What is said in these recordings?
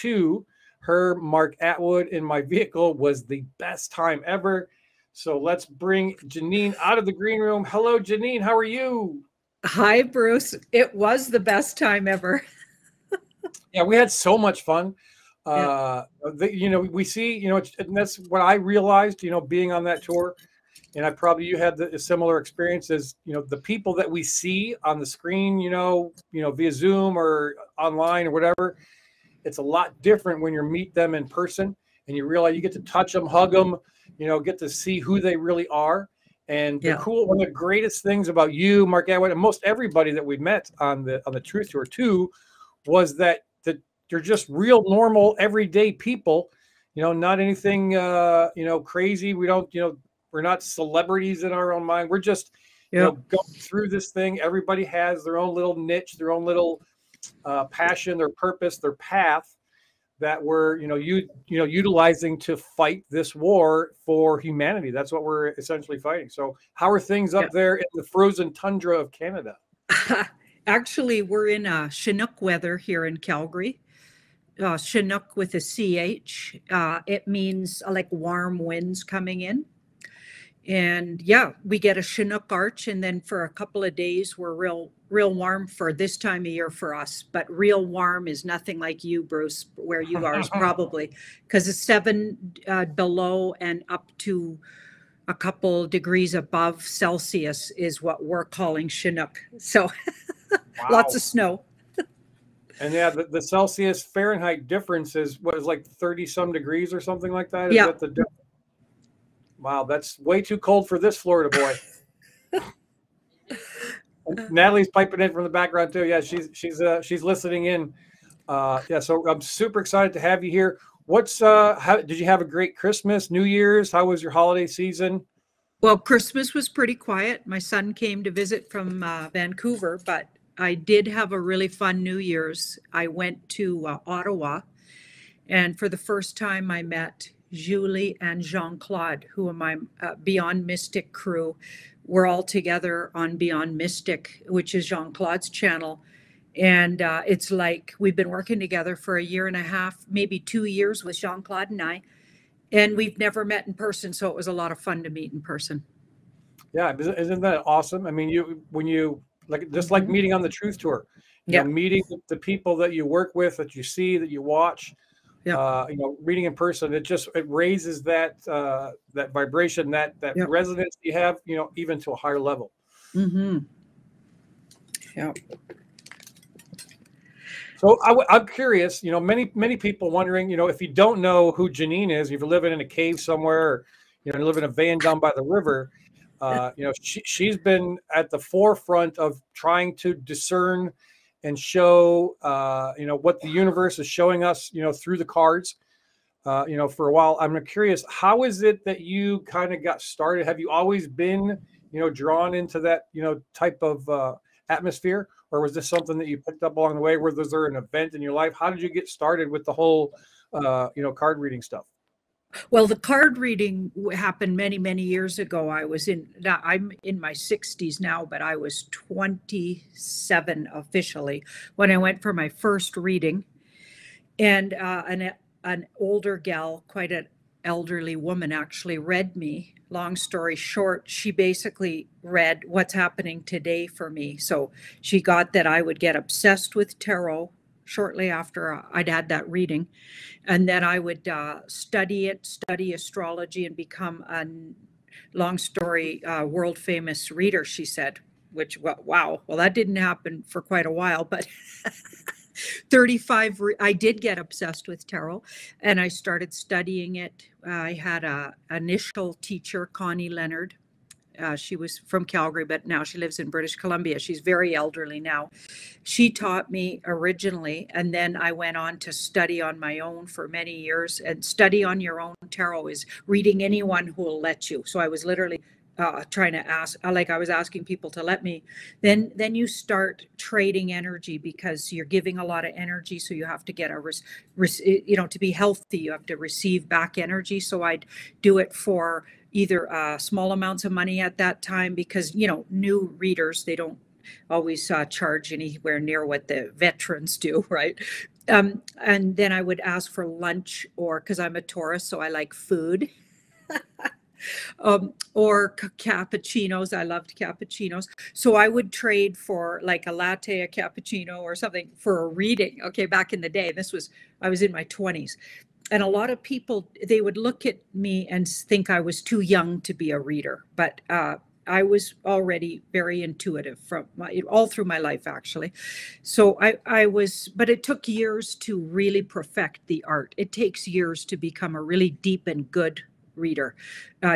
to her, Mark Atwood, in my vehicle was the best time ever. So let's bring Janine out of the green room. Hello, Janine. How are you? Hi, Bruce. It was the best time ever. Yeah, we had so much fun. Yeah. We see, and that's what I realized, being on that tour. And I probably you had a similar experience as the people that we see on the screen, via Zoom or online or whatever. It's a lot different when you meet them in person and you realize you get to touch them, hug them, get to see who they really are. And Yeah. one of the greatest things about you, Mark Atwood, and most everybody that we met on the Truth Tour too, was that you're just real, normal, everyday people. Not anything, crazy. We don't, we're not celebrities in our own mind. We're just, Yeah. going through this thing. Everybody has their own little niche, their own little passion, their purpose, their path that we're utilizing to fight this war for humanity. That's what we're essentially fighting. So how are things up there in the frozen tundra of Canada? Actually, we're in Chinook weather here in Calgary. Chinook with a CH. It means like warm winds coming in. And yeah, we get a Chinook arch, and then for a couple of days we're real warm for this time of year for us. But real warm is nothing like you, Bruce, where you are is probably because it's 7 below and up to a couple degrees above Celsius is what we're calling Chinook. So lots of snow. And yeah, the Celsius Fahrenheit difference is what is like 30 some degrees or something like that. Is Yeah. that the difference? Wow, that's way too cold for this Florida boy. Natalie's piping in from the background too. Yeah, she's listening in. So I'm super excited to have you here. How did you have a great Christmas, New Year's? How was your holiday season? Well, Christmas was pretty quiet. My son came to visit from Vancouver, but I did have a really fun New Year's. I went to Ottawa, and for the first time I met Julie and Jean-Claude, who are my Beyond Mystic crew. We're all together on Beyond Mystic, which is Jean-Claude's channel. And it's like we've been working together for a year and a half, maybe 2 years with Jean-Claude and I. And we've never met in person, so it was a lot of fun to meet in person. Yeah, isn't that awesome? I mean, when you like meeting on the Truth Tour, meeting the people that you work with, that you see, that you watch. Yeah. Reading in person, it raises that vibration, that resonance you have, even to a higher level. Mm-hmm. Yeah. So I'm curious, many people wondering, if you don't know who Janine is, if you're living in a cave somewhere, or, you live in a van down by the river, she's been at the forefront of trying to discern and show, what the universe is showing us, through the cards, for a while. I'm curious, how is it that you kind of got started? Have you always been, drawn into that, type of atmosphere, or was this something that you picked up along the way? Was there an event in your life? How did you get started with the whole, card reading stuff? Well, the card reading happened many, many years ago. I'm in my 60s now, but I was 27 officially when I went for my first reading. And an older gal, quite an elderly woman, actually read me. Long story short, she basically read what's happening today for me. So she got that I would get obsessed with tarot shortly after I'd had that reading. And then I would study astrology, and become a long story world famous reader, she said, which, wow. Well, that didn't happen for quite a while, but 35, I did get obsessed with tarot, and I started studying it. I had a initial teacher, Connie Leonard. She was from Calgary, but now she lives in British Columbia. She's very elderly now. She taught me originally, and then I went on to study on my own for many years. And study on your own tarot is reading anyone who will let you. So I was literally trying to ask, like I was asking people to let me. Then you start trading energy, because you're giving a lot of energy. So you have to get to be healthy, you have to receive back energy. So I'd do it for either small amounts of money at that time, because new readers, they don't always charge anywhere near what the veterans do, right? And then I would ask for lunch, or because I'm a Taurus, so I like food. Or cappuccinos. I loved cappuccinos. So I would trade for like a latte, a cappuccino, or something for a reading. Okay, back in the day, I was in my 20s. And a lot of people, they would look at me and think I was too young to be a reader. But I was already very intuitive all through my life, actually. So I was, but it took years to really perfect the art. It takes years to become a really deep and good reader.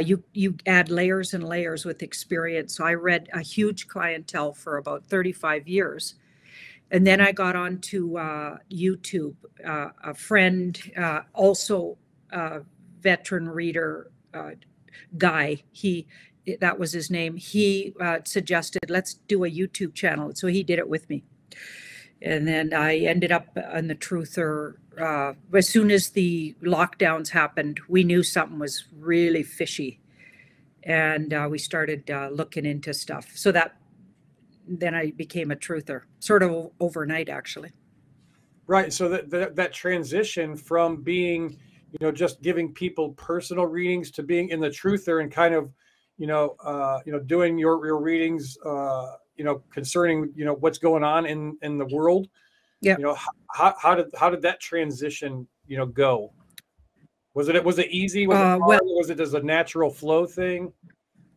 You add layers and layers with experience. So I read a huge clientele for about 35 years. And then I got onto YouTube. A friend, also a veteran reader, Guy, that was his name. He suggested, let's do a YouTube channel. So he did it with me. And then I ended up on the Truther. As soon as the lockdowns happened, we knew something was really fishy. And we started looking into stuff. So then I became a Truther, sort of overnight, actually. Right. So that transition from being, just giving people personal readings to being in the Truther and kind of, doing your readings, concerning, what's going on in the world. Yeah. How did that transition, go? Was it easy? Was it hard? Well, Was it just a natural flow thing?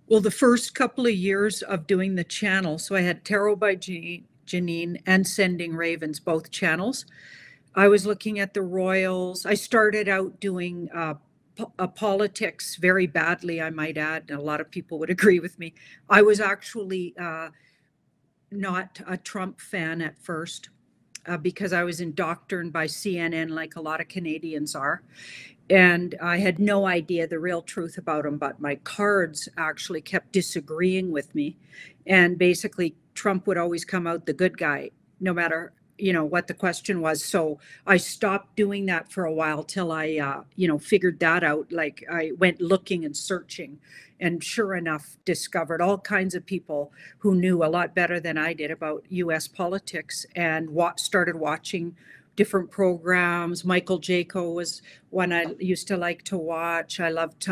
Well, the first couple of years of doing the channel, so I had Tarot by Janine and Sending Ravens, both channels. I was looking at the royals. I started out doing politics very badly, I might add, and a lot of people would agree with me. I was actually not a Trump fan at first because I was indoctrined by CNN like a lot of Canadians are. And I had no idea the real truth about him, but my cards actually kept disagreeing with me. And basically, Trump would always come out the good guy, no matter, what the question was. So I stopped doing that for a while till I, figured that out. Like I went looking and searching, and sure enough, discovered all kinds of people who knew a lot better than I did about US politics, and started watching different programs. Michael Jaco was one I used to like to watch. I loved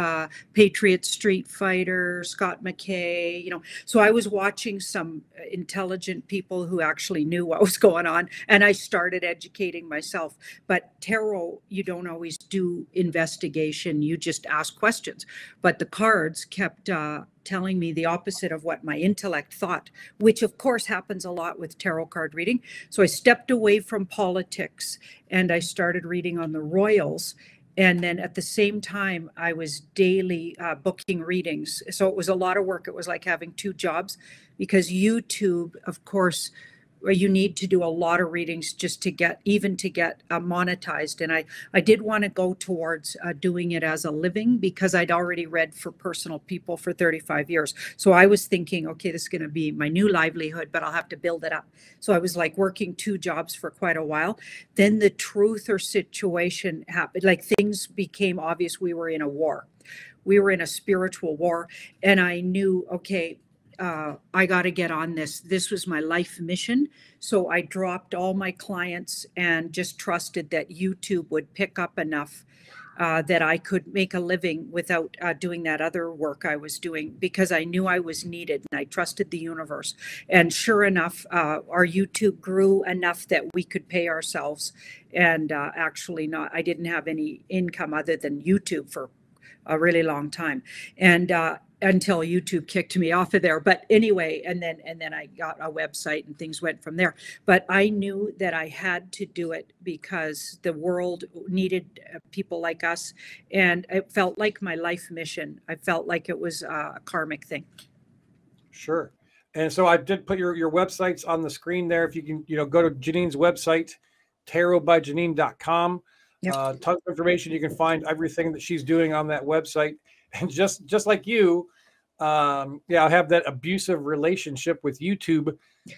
Patriot Street Fighter, Scott McKay, So I was watching some intelligent people who actually knew what was going on, and I started educating myself. But tarot, you don't always do investigation. You just ask questions. But the cards kept telling me the opposite of what my intellect thought, which of course happens a lot with tarot card reading. So I stepped away from politics and I started reading on the royals. And then at the same time, I was daily booking readings. So it was a lot of work. It was like having two jobs, because YouTube, of course, you need to do a lot of readings just to get monetized. And I did want to go towards doing it as a living, because I'd already read for personal people for 35 years. So I was thinking, okay, this is going to be my new livelihood, but I'll have to build it up. So I was like working two jobs for quite a while. Then the Truther situation happened. Like things became obvious. We were in a war. We were in a spiritual war. And I knew, okay, I got to get on this. This was my life mission. So I dropped all my clients and just trusted that YouTube would pick up enough that I could make a living without doing that other work I was doing, because I knew I was needed and I trusted the universe. And sure enough, our YouTube grew enough that we could pay ourselves. And actually I didn't have any income other than YouTube for a really long time. And until YouTube kicked me off of there. But anyway, and then I got a website and things went from there. But I knew that I had to do it because the world needed people like us. And it felt like my life mission. I felt like it was a karmic thing. Sure. And so I did put your websites on the screen there. If you can, go to Janine's website, tarotbyjanine.com. Yep. Tons of information. You can find everything that she's doing on that website. And just like you, I have that abusive relationship with YouTube.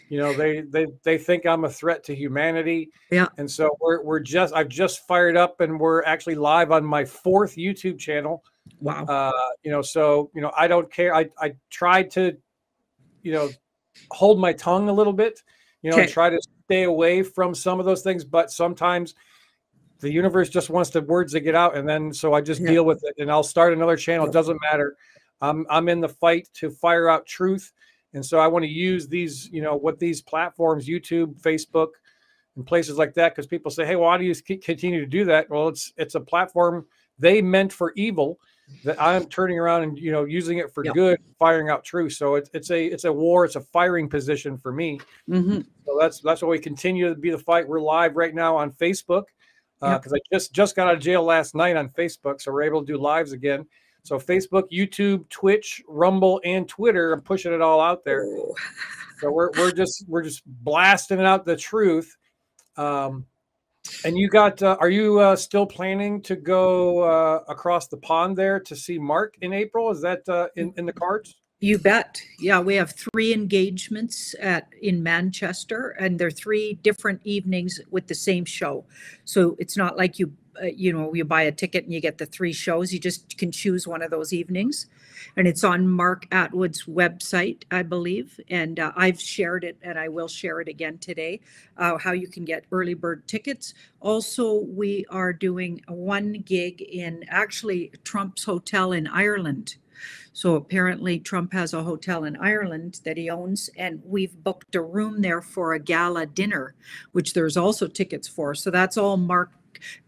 They think I'm a threat to humanity. Yeah. And so I've just fired up, and we're actually live on my 4th YouTube channel. Wow. I don't care. I tried to, hold my tongue a little bit, and Okay. try to stay away from some of those things. But sometimes the universe just wants the words to get out, and then so I just Yeah. deal with it, and I'll start another channel. It Yeah. doesn't matter. I'm in the fight to fire out truth, and so I want to use these, what these platforms, YouTube, Facebook, and places like that, because people say, "Hey, why do you continue to do that?" Well, it's a platform they meant for evil that I'm turning around and using it for Yeah. good, firing out truth. So it's a war, it's a firing position for me. Mm-hmm. So that's why we continue to be the fight. We're live right now on Facebook Yep. because I just got out of jail last night on Facebook, so we're able to do lives again. So Facebook, YouTube, Twitch, Rumble, and Twitter. I'm pushing it all out there. Oh. So we're just blasting out the truth. And you got? Are you still planning to go across the pond there to see Mark in April? Is that in the cards? You bet. Yeah, we have 3 engagements in Manchester, and they're 3 different evenings with the same show. So it's not like you buy a ticket and you get the 3 shows. You just can choose one of those evenings, and it's on Mark Atwood's website, I believe. And I've shared it, and I will share it again today. How you can get early bird tickets. Also, we are doing 1 gig in actually Trump's hotel in Ireland. So apparently Trump has a hotel in Ireland that he owns, and we've booked a room there for a gala dinner, which there's also tickets for. So that's all Mark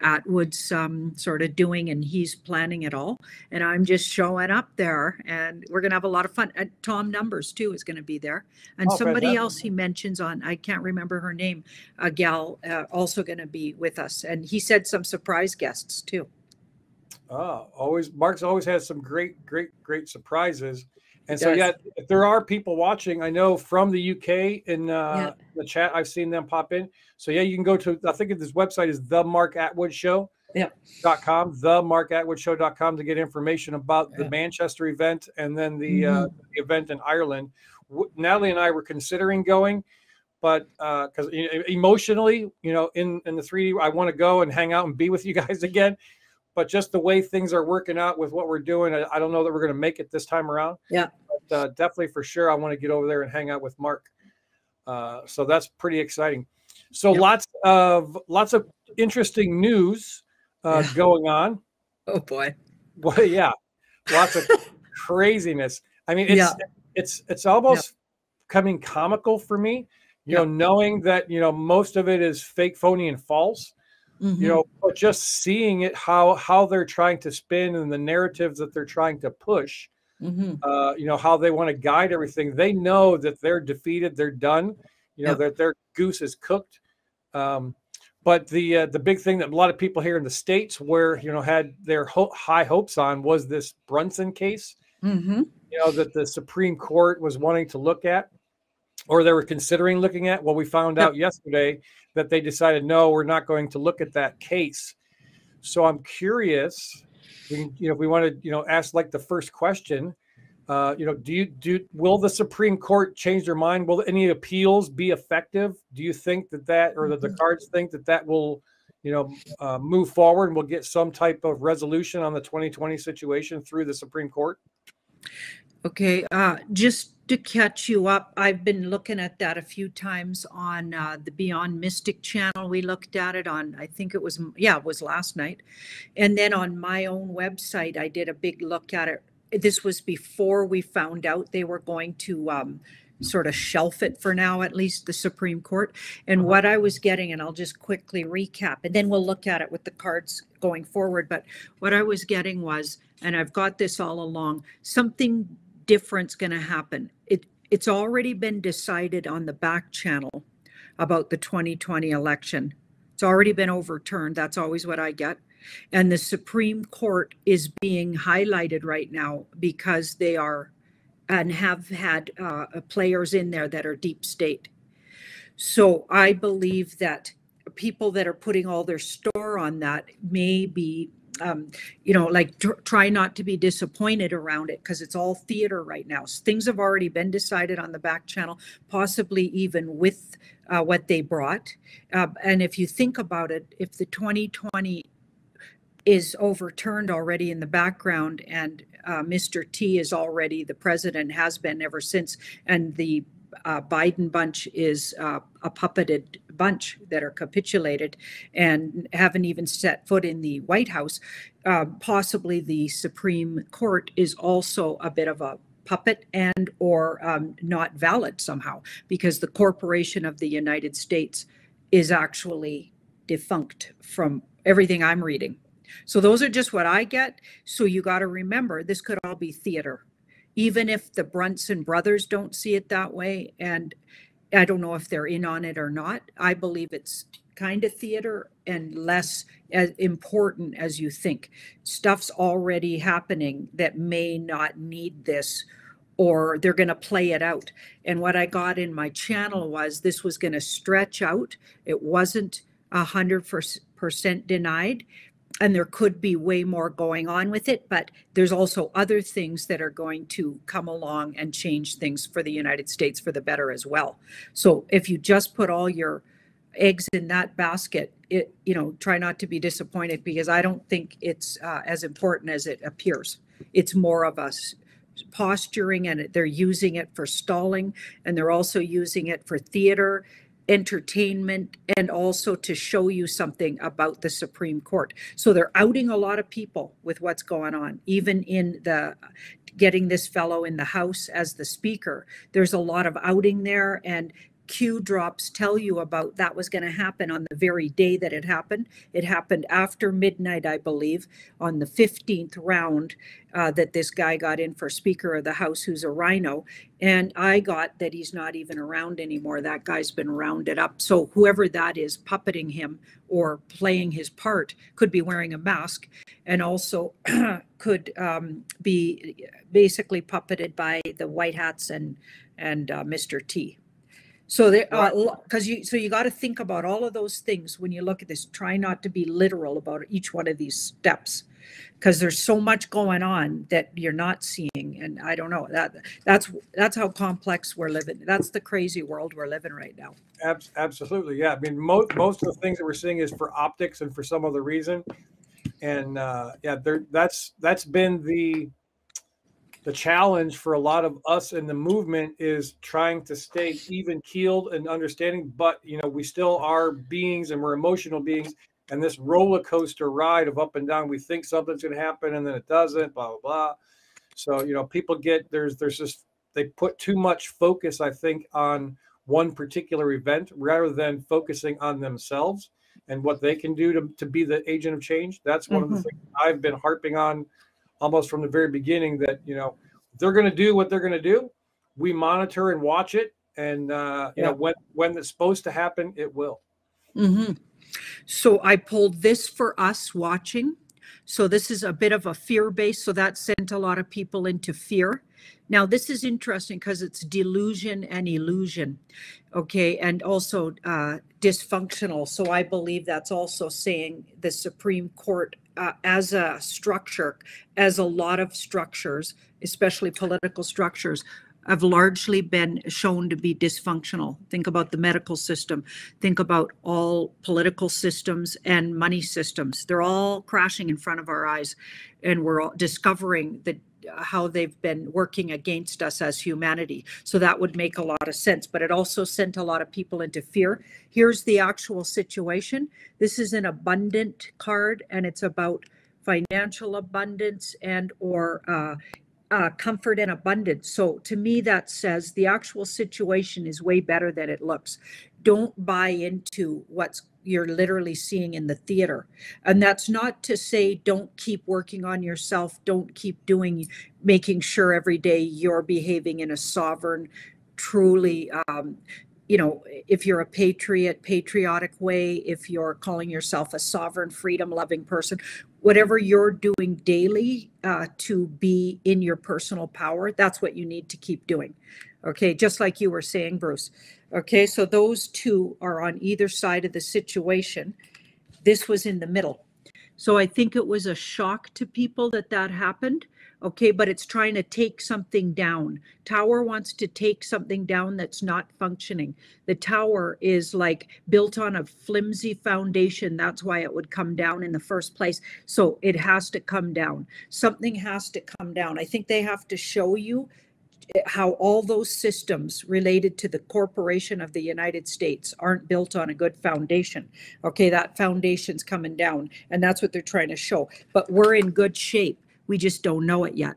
Atwood's sort of doing, and he's planning it all. And I'm just showing up there, and we're going to have a lot of fun. And Tom Numbers, too, is going to be there. And somebody fantastic. else he mentions I can't remember her name, a gal also going to be with us. And he said some surprise guests, too. Mark's always had some great surprises. And so, yeah, if there are people watching, I know from the UK in the chat, I've seen them pop in. So, yeah, you can go to, I think this website is themarkatwoodshow.com, themarkatwoodshow.com to get information about the Manchester event and then the event in Ireland. Natalie and I were considering going, but because emotionally, in the 3D, I want to go and hang out and be with you guys again. But just the way things are working out with what we're doing, I don't know that we're going to make it this time around. Yeah. But definitely for sure, I want to get over there and hang out with Mark. So that's pretty exciting. So lots of interesting news going on. Oh boy. Well, yeah, lots of craziness. I mean, it's almost coming comical for me, knowing that most of it is fake, phony, and false. But just seeing it, how they're trying to spin and the narratives that they're trying to push, how they want to guide everything. They know that they're defeated, they're done, that their goose is cooked. But the big thing that a lot of people here in the States had their high hopes on was this Brunson case, that the Supreme Court was wanting to look at, or they were considering looking at. Well, we found out yesterday that they decided, no, we're not going to look at that case. So I'm curious, if we want to, ask like the first question, will the Supreme Court change their mind? Will any appeals be effective? Do you think that or that the cards think that will, move forward and we'll get some type of resolution on the 2020 situation through the Supreme Court? Okay, just to catch you up, I've been looking at that a few times on the Beyond Mystic channel. We looked at it on, I think it was last night. And then on my own website, I did a big look at it. This was before we found out they were going to sort of shelf it for now, at least the Supreme Court. And what I was getting, and I'll just quickly recap, and then we'll look at it with the cards going forward. But what I was getting was, and I've got this all along, something different's going to happen. It's already been decided on the back channel about the 2020 election. It's already been overturned. That's always what I get. And the Supreme Court is being highlighted right now because they are and have had players in there that are deep state. So I believe that people that are putting all their store on that may be try not to be disappointed around it, because it's all theater right now. So things have already been decided on the back channel, possibly even with what they brought. And if you think about it, if the 2020 is overturned already in the background, and Mr. T is already the president, has been ever since, and the Biden bunch is a puppeted bunch that are capitulated and haven't even set foot in the White House. Possibly the Supreme Court is also a bit of a puppet and or not valid somehow, because the corporation of the United States is actually defunct from everything I'm reading. So those are just what I get. So you got to remember, this could all be theater, even if the Brunson brothers don't see it that way. And I don't know if they're in on it or not. I believe it's kind of theater and less as important as you think. Stuff's already happening that may not need this, or they're going to play it out. And what I got in my channel was this was going to stretch out. It wasn't 100% denied. And there could be way more going on with it, but there's also other things that are going to come along and change things for the United States for the better as well. So if you just put all your eggs in that basket, try not to be disappointed, because I don't think it's as important as it appears. It's more of us posturing, and they're using it for stalling, and they're also using it for theater, entertainment, and also to show you something about the Supreme Court. So they're outing a lot of people with what's going on, even in the getting this fellow in the House as the speaker. There's a lot of outing there, and Q drops tell you about that was going to happen on the very day that it happened. It happened after midnight, I believe, on the 15th round that this guy got in for Speaker of the House, who's a rhino. And I got that he's not even around anymore. That guy's been rounded up. So whoever that is puppeting him or playing his part could be wearing a mask, and also could be basically puppeted by the White Hats and Mr. T. So you got to think about all of those things when you look at this. Try not to be literal about each one of these steps, because there's so much going on that you're not seeing. And I don't know, that's how complex we're living. That's the crazy world we're living right now. Absolutely, yeah. I mean, most of the things that we're seeing is for optics and for some other reason. And that's been the challenge for a lot of us in the movement, is trying to stay even keeled and understanding, but we still are beings, and we're emotional beings, and this roller coaster ride of up and down, we think something's going to happen and then it doesn't, blah blah blah. So people get there's just, they put too much focus, I think, on one particular event rather than focusing on themselves and what they can do to be the agent of change. That's one of the things I've been harping on almost from the very beginning, that they're going to do what they're going to do. We monitor and watch it, and when it's supposed to happen, it will. So I pulled this for us watching. So this is a bit of a fear base. So that sent a lot of people into fear. Now this is interesting because it's delusion and illusion, okay, and also dysfunctional. So I believe that's also saying the Supreme Court as a structure, as a lot of structures, especially political structures, have largely been shown to be dysfunctional. Think about the medical system. Think about all political systems and money systems. They're all crashing in front of our eyes, and we're all discovering how they've been working against us as humanity. So that would make a lot of sense, but it also sent a lot of people into fear. Here's the actual situation. This is an abundant card, and it's about financial abundance and or comfort and abundance. So to me, that says the actual situation is way better than it looks. Don't buy into what's you're literally seeing in the theater. And that's not to say don't keep working on yourself. Don't keep making sure every day you're behaving in a sovereign, truly, if you're a patriotic way, if you're calling yourself a sovereign, freedom-loving person, whatever you're doing daily to be in your personal power, that's what you need to keep doing. Okay, just like you were saying, Bruce. Okay, so those two are on either side of the situation. This was in the middle. So I think it was a shock to people that happened. Okay, but it's trying to take something down. Tower wants to take something down that's not functioning. The tower is like built on a flimsy foundation. That's why it would come down in the first place. So it has to come down. Something has to come down. I think they have to show you how all those systems related to the corporation of the United States aren't built on a good foundation. Okay, that foundation's coming down, and that's what they're trying to show. But we're in good shape. We just don't know it yet.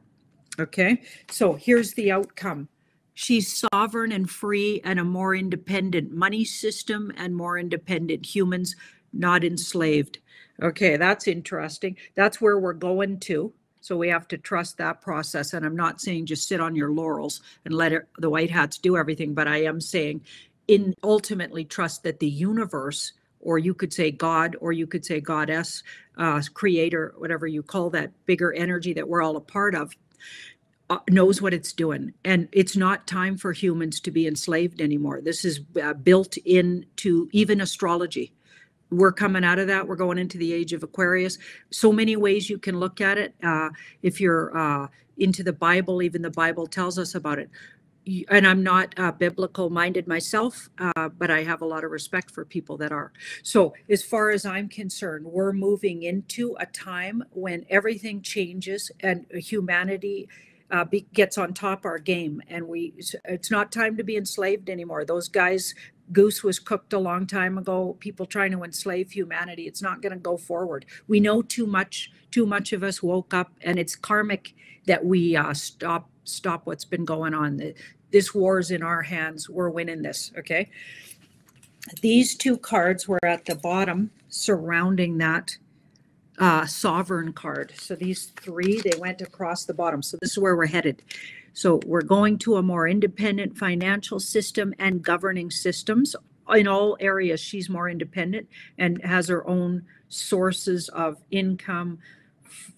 Okay, so here's the outcome. She's sovereign and free and a more independent money system and more independent humans, not enslaved. Okay, that's interesting. That's where we're going to. So we have to trust that process. And I'm not saying just sit on your laurels and let the white hats do everything, but I am saying ultimately trust that the universe, or you could say God, or you could say goddess, creator, whatever you call that bigger energy that we're all a part of, knows what it's doing. And it's not time for humans to be enslaved anymore. This is built into even astrology. We're coming out of that. We're going into the age of Aquarius. So many ways you can look at it. If you're into the Bible, even the Bible tells us about it. And I'm not biblical minded myself, but I have a lot of respect for people that are. So as far as I'm concerned, we're moving into a time when everything changes and humanity gets on top our game. And it's not time to be enslaved anymore. Those guys, goose was cooked a long time ago. People trying to enslave humanity. It's not going to go forward. We know too much. Too much of us woke up, and it's karmic that we stop what's been going on. This war's in our hands. We're winning this. Okay. These two cards were at the bottom surrounding that sovereign card. So these three, they went across the bottom. So this is where we're headed. So we're going to a more independent financial system and governing systems in all areas. She's more independent and has her own sources of income,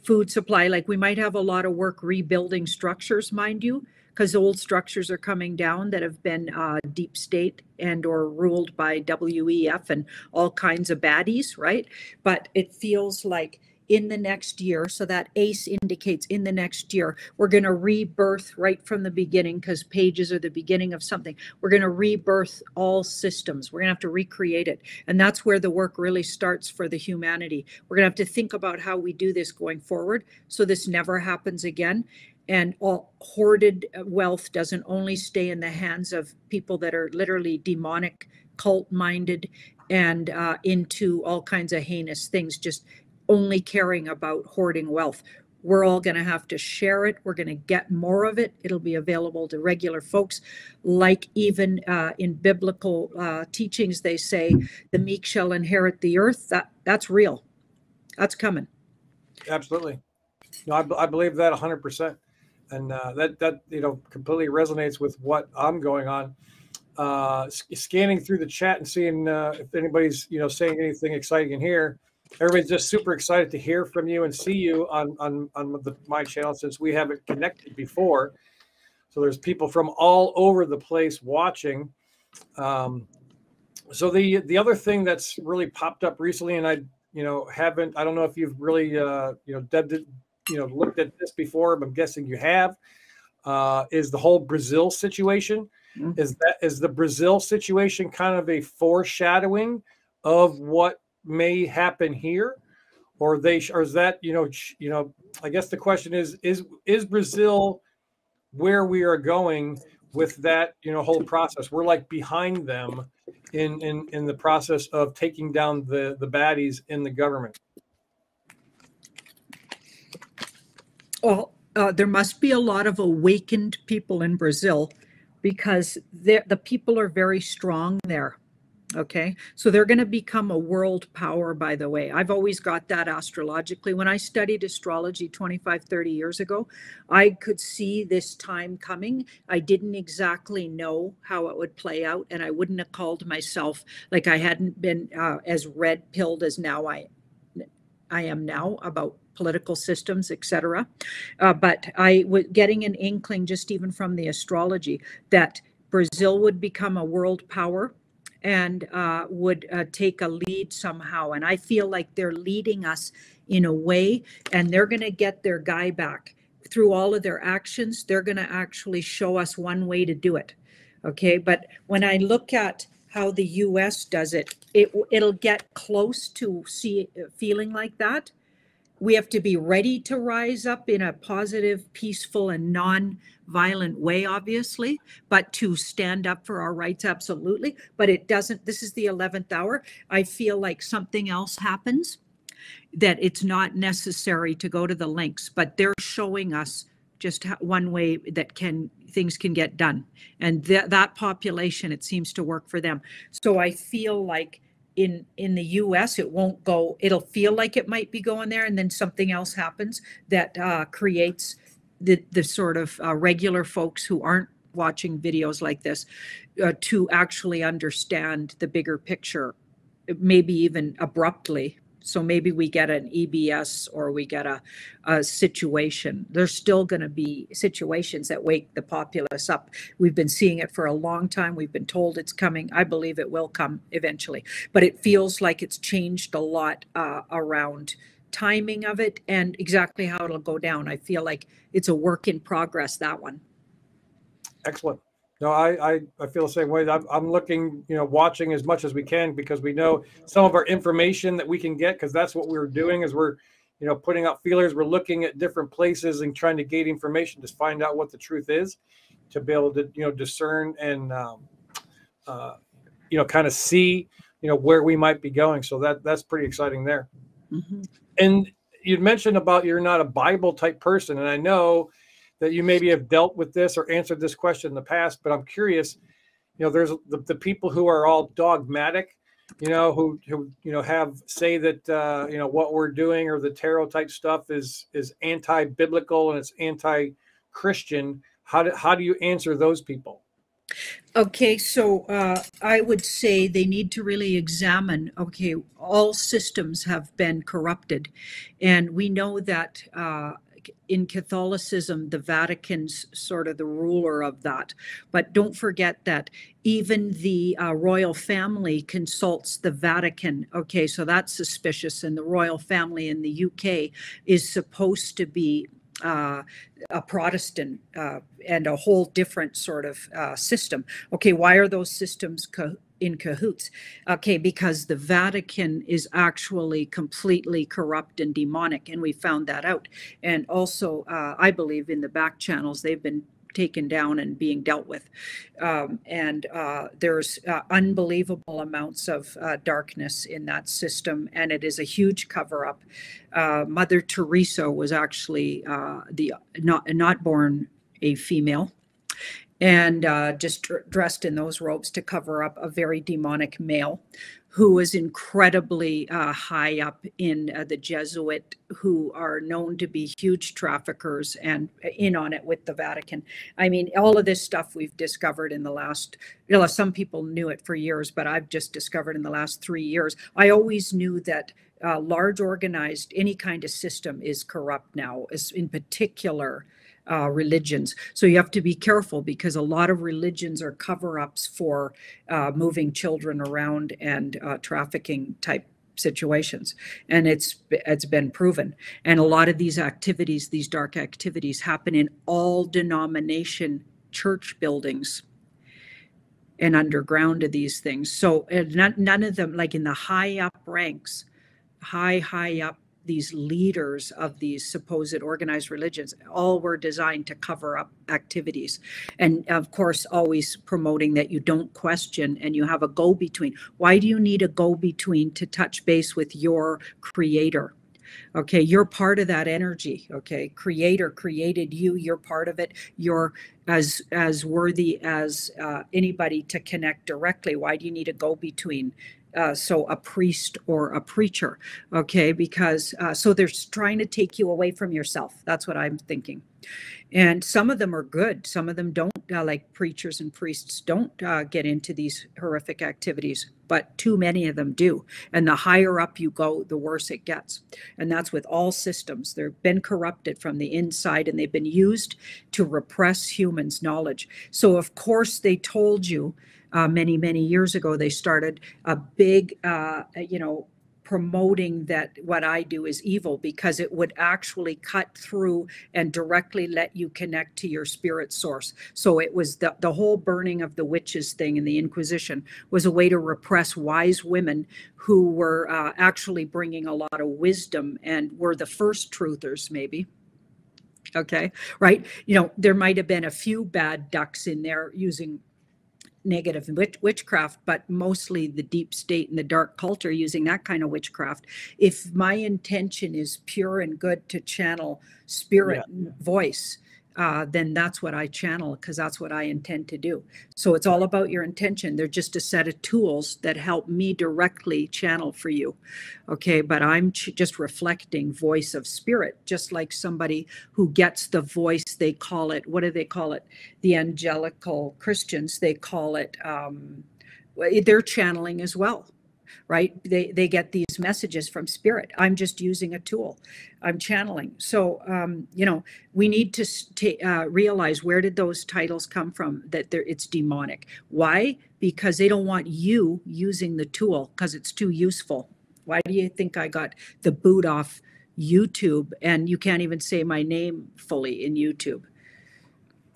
food supply. Like we might have a lot of work rebuilding structures, mind you, because old structures are coming down that have been deep state and or ruled by WEF and all kinds of baddies, right? But it feels like in the next year, so that ace indicates in the next year, we're going to rebirth right from the beginning, because pages are the beginning of something. We're going to rebirth all systems. We're going to have to recreate it. And that's where the work really starts for the humanity. We're going to have to think about how we do this going forward so this never happens again. And all hoarded wealth doesn't only stay in the hands of people that are literally demonic, cult-minded, and into all kinds of heinous things, just only caring about hoarding wealth. We're all going to have to share it. We're going to get more of it. It'll be available to regular folks. Like even in biblical teachings, they say the meek shall inherit the earth. That's real. That's coming. Absolutely. No, I believe that 100%. And that completely resonates with what I'm going on. Scanning through the chat and seeing if anybody's saying anything exciting in here. Everybody's just super excited to hear from you and see you on my channel, since we haven't connected before. So there's people from all over the place watching. So the other thing that's really popped up recently, and I don't know if you've really looked at this before, but I'm guessing you have, is the whole Brazil situation. Mm-hmm. Is the Brazil situation kind of a foreshadowing of what may happen here, or is that I guess the question is Brazil where we are going with that whole process? We're like behind them in the process of taking down the baddies in the government. Well, there must be a lot of awakened people in Brazil, because the people are very strong there. Okay, so they're going to become a world power, by the way. I've always got that astrologically. When I studied astrology 25, 30 years ago, I could see this time coming. I didn't exactly know how it would play out, and I wouldn't have called myself, like I hadn't been as red-pilled as now I am now about political systems, etc. But I was getting an inkling, just even from the astrology, that Brazil would become a world power and would take a lead somehow. And I feel like they're leading us in a way, and they're going to get their guy back through all of their actions. They're going to actually show us one way to do it. Okay, but when I look at how the US does it, it'll get close to feeling like that. we have to be ready to rise up in a positive, peaceful, and non-violent way, obviously, but to stand up for our rights, absolutely. But it doesn't, this is the 11th hour. I feel like something else happens, that it's not necessary to go to the links, but they're showing us just one way that things can get done. And that population, it seems to work for them. So I feel like in the US, it won't go, it'll feel like it might be going there, and then something else happens that creates the sort of regular folks who aren't watching videos like this to actually understand the bigger picture, maybe even abruptly. So maybe we get an EBS or we get a situation. There's still going to be situations that wake the populace up. We've been seeing it for a long time. We've been told it's coming. I believe it will come eventually. But it feels like it's changed a lot around timing of it and exactly how it'll go down. I feel like it's a work in progress, that one. Excellent. No, I feel the same way. I'm looking, watching as much as we can, because we know some of our information that we can get, because that's what we're doing is we're, putting out feelers. We're looking at different places and trying to gate information to find out what the truth is, to be able to, discern and, kind of see, where we might be going. So that's pretty exciting there. Mm-hmm. And you'd mentioned about you're not a Bible type person. And I know that you maybe have dealt with this or answered this question in the past, but I'm curious, there's the people who are all dogmatic, who have say that, what we're doing or the tarot type stuff is anti-biblical and it's anti-Christian. How do you answer those people? Okay, so I would say they need to really examine, okay, all systems have been corrupted. And we know that in Catholicism, the Vatican's sort of the ruler of that. But don't forget that even the royal family consults the Vatican. Okay, so that's suspicious. And the royal family in the UK is supposed to be a Protestant and a whole different sort of system. Okay, why are those systems in cahoots? Okay, because the Vatican is actually completely corrupt and demonic, and we found that out. And also, I believe in the back channels, they've been taken down and being dealt with. There's unbelievable amounts of darkness in that system, and it is a huge cover-up. Mother Teresa was actually not born a female, and just dressed in those robes to cover up a very demonic male who was incredibly high up in the Jesuit, who are known to be huge traffickers and in on it with the Vatican. I mean, all of this stuff we've discovered in the last, some people knew it for years, but I've just discovered in the last 3 years. I always knew that large organized, any kind of system is corrupt now, in particular religions. So you have to be careful, because a lot of religions are cover-ups for moving children around and trafficking type situations. And it's been proven. And a lot of these activities, these dark activities, happen in all denomination church buildings and underground of these things. So none of them, like in the high up ranks, high up, these leaders of these supposed organized religions, all were designed to cover up activities. And of course, always promoting that you don't question and you have a go-between. Why do you need a go-between to touch base with your creator? Okay, you're part of that energy. Okay, creator created you, you're part of it. You're as worthy as anybody to connect directly. Why do you need a go-between? So a priest or a preacher, okay, because so they're trying to take you away from yourself. That's what I'm thinking. And some of them are good. Some of them don't, like preachers and priests don't get into these horrific activities, but too many of them do. And the higher up you go, the worse it gets. And that's with all systems. They've been corrupted from the inside, and they've been used to repress humans' knowledge. So of course they told you, many years ago, they started a big, promoting that what I do is evil, because it would actually cut through and directly let you connect to your spirit source. So it was the whole burning of the witches thing in the Inquisition was a way to repress wise women who were actually bringing a lot of wisdom and were the first truthers, maybe. Okay, right? There might have been a few bad ducks in there using negative witchcraft, but mostly the deep state and the dark culture using that kind of witchcraft. If my intention is pure and good to channel spirit voice, then that's what I channel, because that's what I intend to do. So it's all about your intention. They're just a set of tools that help me directly channel for you. Okay, but I'm just reflecting voice of spirit, just like somebody who gets the voice. They call it, what do they call it? The angelical Christians, they call it, they're channeling as well. Right? They get these messages from spirit. I'm just using a tool. I'm channeling. So, we need to realize, where did those titles come from? That it's demonic. Why? Because they don't want you using the tool, because it's too useful. Why do you think I got the boot off YouTube, and you can't even say my name fully in YouTube?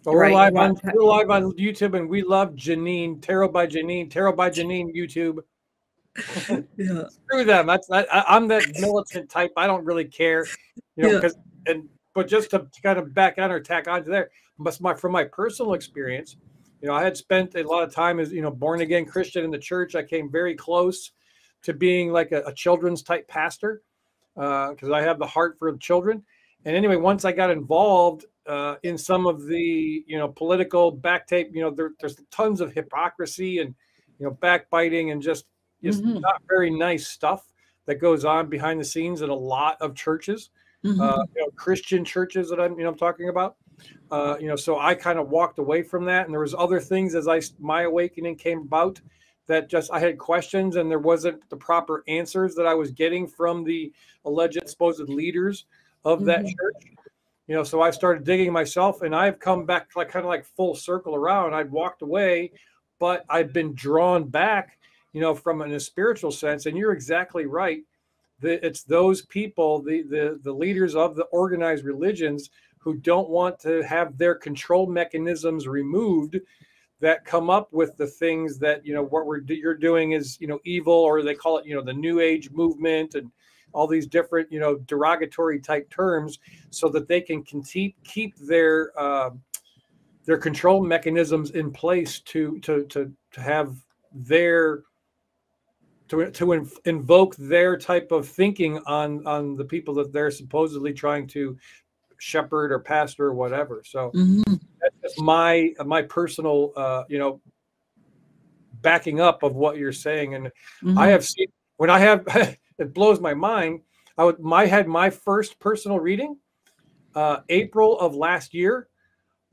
Well, we're live on YouTube, and we love Janine. Tarot by Janine. Tarot by Janine YouTube. Yeah. Screw them. I'm that militant type. I don't really care, but just to kind of back on or tack onto there, from my personal experience, I had spent a lot of time as born again Christian in the church. I came very close to being like a children's type pastor, because I have the heart for children. And anyway, once I got involved in some of the political back tape, there's tons of hypocrisy and backbiting and just not very nice stuff that goes on behind the scenes in a lot of churches, Christian churches that I'm talking about. So I kind of walked away from that, and there was other things as my awakening came about that just I had questions, and there wasn't the proper answers that I was getting from the alleged supposed leaders of that church. So I started digging myself, and I've come back kind of full circle around. I'd walked away, but I've been drawn back, from in a spiritual sense. And you're exactly right. It's those people, the leaders of the organized religions, who don't want to have their control mechanisms removed, that come up with the things that, what you're doing is, evil, or they call it, the New Age movement and all these different, derogatory type terms, so that they can keep their control mechanisms in place to have their to invoke their type of thinking on the people that they're supposedly trying to shepherd or pastor or whatever. So that's just my personal backing up of what you're saying. And I have seen, when I have it blows my mind. I had my first personal reading April of last year.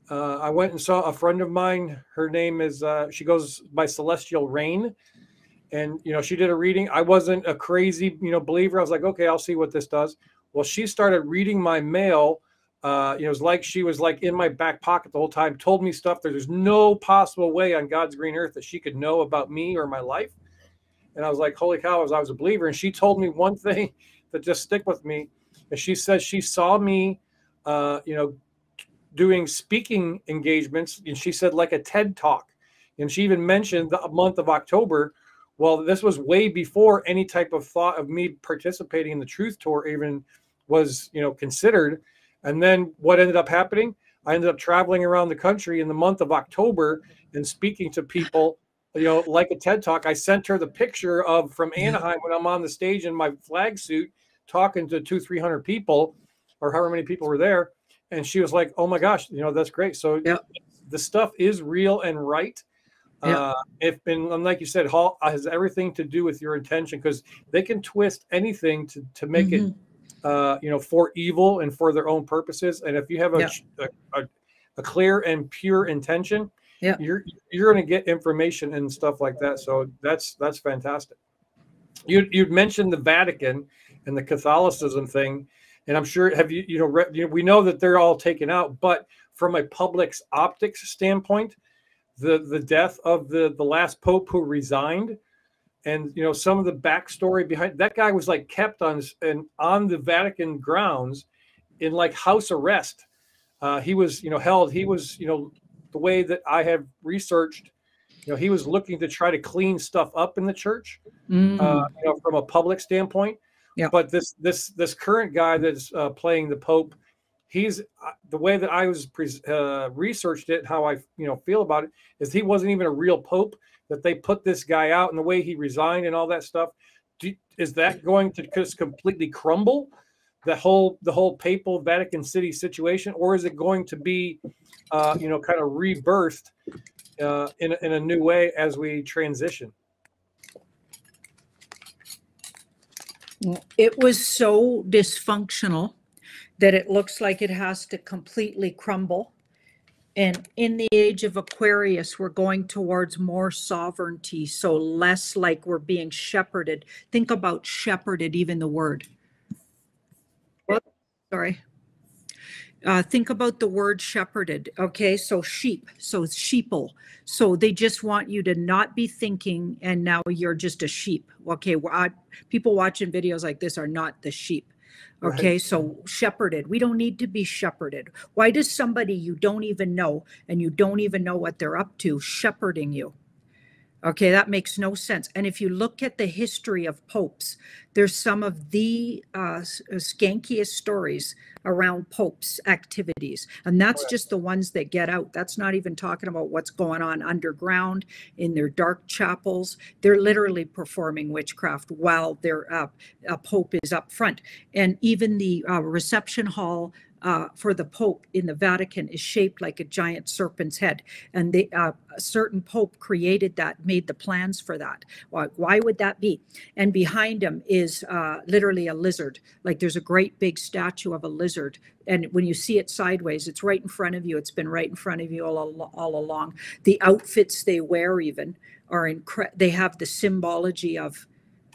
I went and saw a friend of mine. Her name is she goes by Celestial Rain. And, she did a reading. I wasn't a crazy, believer. I was like, okay, I'll see what this does. Well, she started reading my mail. It was like she was in my back pocket the whole time, told me stuff that there's no possible way on God's green earth that she could know about me or my life. And I was like, holy cow, I was a believer. And she told me one thing that just stick with me. And she said she saw me, doing speaking engagements. And she said, like a TED Talk. And she even mentioned the month of October. Well, this was way before any type of thought of me participating in the Truth Tour even was, considered. And then what ended up happening? I ended up traveling around the country in the month of October and speaking to people, like a TED Talk. I sent her the picture from Anaheim when I'm on the stage in my flag suit talking to 200-300 people, or however many people were there. And she was like, oh my gosh, that's great. So the stuff is real and right. Like you said, has everything to do with your intention, because they can twist anything to make it, for evil and for their own purposes. And if you have a clear and pure intention, you're going to get information and stuff like that. So that's fantastic. You'd mentioned the Vatican and the Catholicism thing, and I'm sure we know that they're all taken out, but from a public's optics standpoint, the death of the last pope who resigned, And some of the backstory behind that guy was like kept on the Vatican grounds in like house arrest. He was held. He was the way that I have researched, he was looking to try to clean stuff up in the church, from a public standpoint. Yeah. But this current guy that's playing the Pope, he's the way that I was researched it, how I feel about it, is he wasn't even a real Pope. That they put this guy out, and the way he resigned and all that stuff. Is that going to just completely crumble the whole papal Vatican City situation, or is it going to be kind of rebirthed in a new way as we transition? It was so dysfunctional that it looks like it has to completely crumble. And in the age of Aquarius, we're going towards more sovereignty, so less like we're being shepherded. Think about shepherded, even the word. Sorry. Think about the word shepherded. Okay, so sheep, so it's sheeple. So they just want you to not be thinking, and now you're just a sheep. Okay, people watching videos like this are not the sheep. Okay, right. So shepherded. We don't need to be shepherded. Why does somebody you don't even know and you don't even know what they're up to shepherding you? Okay, that makes no sense. And if you look at the history of popes, there's some of the skankiest stories around popes' activities. And that's just the ones that get out. That's not even talking about what's going on underground in their dark chapels. They're literally performing witchcraft while their a pope is up front. And even the reception hall for the Pope in the Vatican is shaped like a giant serpent's head. And a certain Pope created that, made the plans for that. Why would that be? And behind him is literally a lizard. Like there's a great big statue of a lizard. And when you see it sideways, it's right in front of you. It's been right in front of you all along. The outfits they wear even are they have the symbology of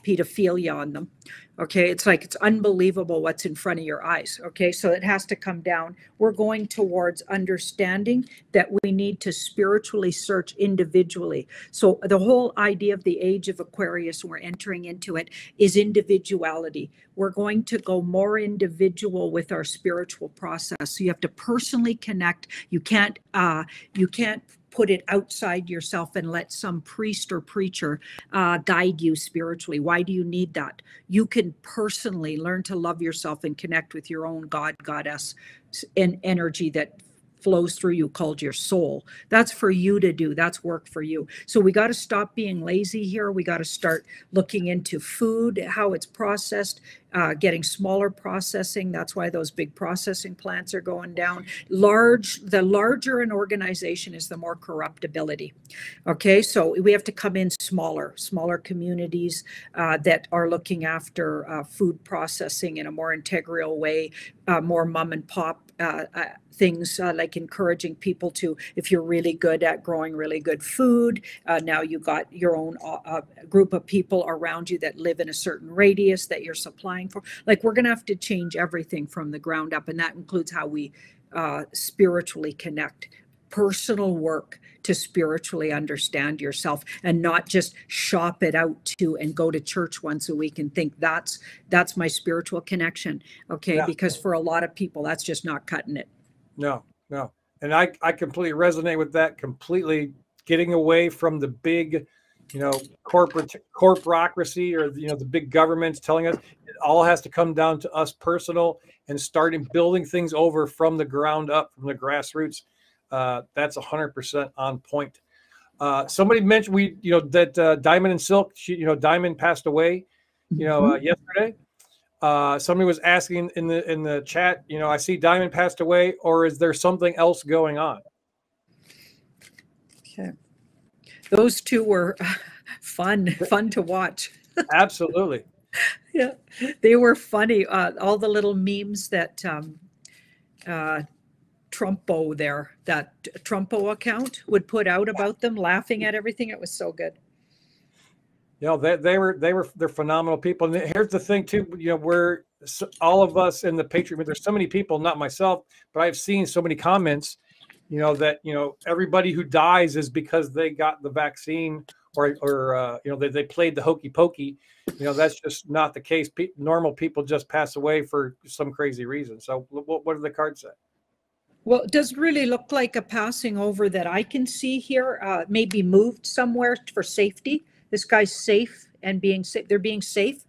pedophilia on them. Okay, it's like it's unbelievable what's in front of your eyes. Okay, so it has to come down. We're going towards understanding that we need to spiritually search individually. So the whole idea of the age of Aquarius, we're entering into it, is individuality. We're going to go more individual with our spiritual process. So you have to personally connect. You can't put it outside yourself and let some priest or preacher guide you spiritually. Why do you need that? You can personally learn to love yourself and connect with your own God, goddess, and energy that flows through you called your soul. That's for you to do. That's work for you. So we got to stop being lazy here. We got to start looking into food, how it's processed, getting smaller processing. That's why those big processing plants are going down. The larger an organization is, the more corruptibility. Okay, so we have to come in smaller communities that are looking after food processing in a more integral way, more mom and pop things like encouraging people to, if you're really good at growing really good food, now you got your own group of people around you that live in a certain radius that you're supplying for. Like, we're going to have to change everything from the ground up, and that includes how we spiritually connect. Personal work to spiritually understand yourself, and not just shop it out to and go to church once a week and think that's my spiritual connection. Okay, yeah. Because for a lot of people, that's just not cutting it. No. And I completely resonate with that completely. Getting away from the big, corporatocracy, or, the big governments telling us. It all has to come down to us personal and starting building things over from the ground up, from the grassroots. That's 100% on point. Somebody mentioned that Diamond and Silk, Diamond passed away, yesterday. Somebody was asking in the chat, I see Diamond passed away, or is there something else going on? Okay. Those two were fun to watch. Absolutely. Yeah, they were funny. All the little memes that Trumpo that Trumpo account would put out about them, laughing at everything. It was so good. They're phenomenal people. And here's the thing too, we're all of us in the Patriot, there's so many people, not myself, but I've seen so many comments, that, everybody who dies is because they got the vaccine they played the hokey pokey. That's just not the case. Normal people just pass away for some crazy reason. So what do the cards say? Well, it does really look like a passing over that I can see here, maybe moved somewhere for safety. This guy's safe and they're being safe.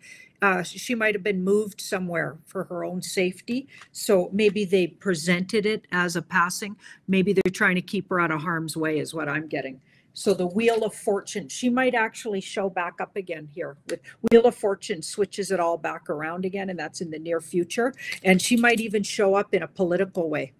She might have been moved somewhere for her own safety. So maybe they presented it as a passing. Maybe they're trying to keep her out of harm's way is what I'm getting. So the Wheel of Fortune, she might actually show back up again here. With Wheel of Fortune switches it all back around again, and that's in the near future. And she might even show up in a political way.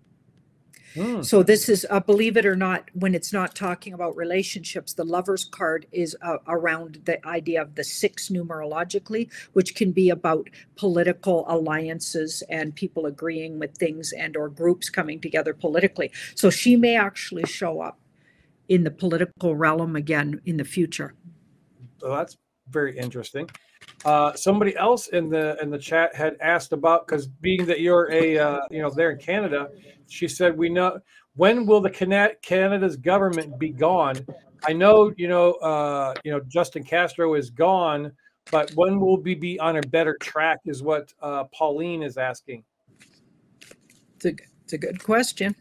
So this is, believe it or not, when it's not talking about relationships, the Lover's card is around the idea of the 6 numerologically, which can be about political alliances and people agreeing with things and or groups coming together politically. So she may actually show up in the political realm again in the future. So that's very interesting. Somebody else in the chat had asked about, because being that you're there in Canada, she said, we know, when will Canada's government be gone? I know Justin Castro is gone, but when will we be on a better track is what Pauline is asking. It's a good question.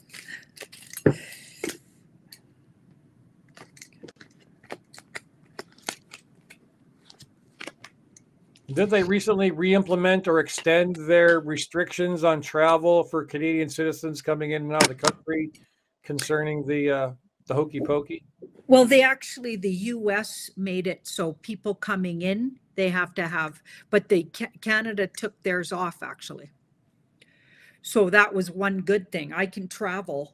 Did they recently re-implement or extend their restrictions on travel for Canadian citizens coming in and out of the country concerning the hokey pokey? Well, the U.S. made it so people coming in, they have to have, but Canada took theirs off actually. So that was one good thing. I can travel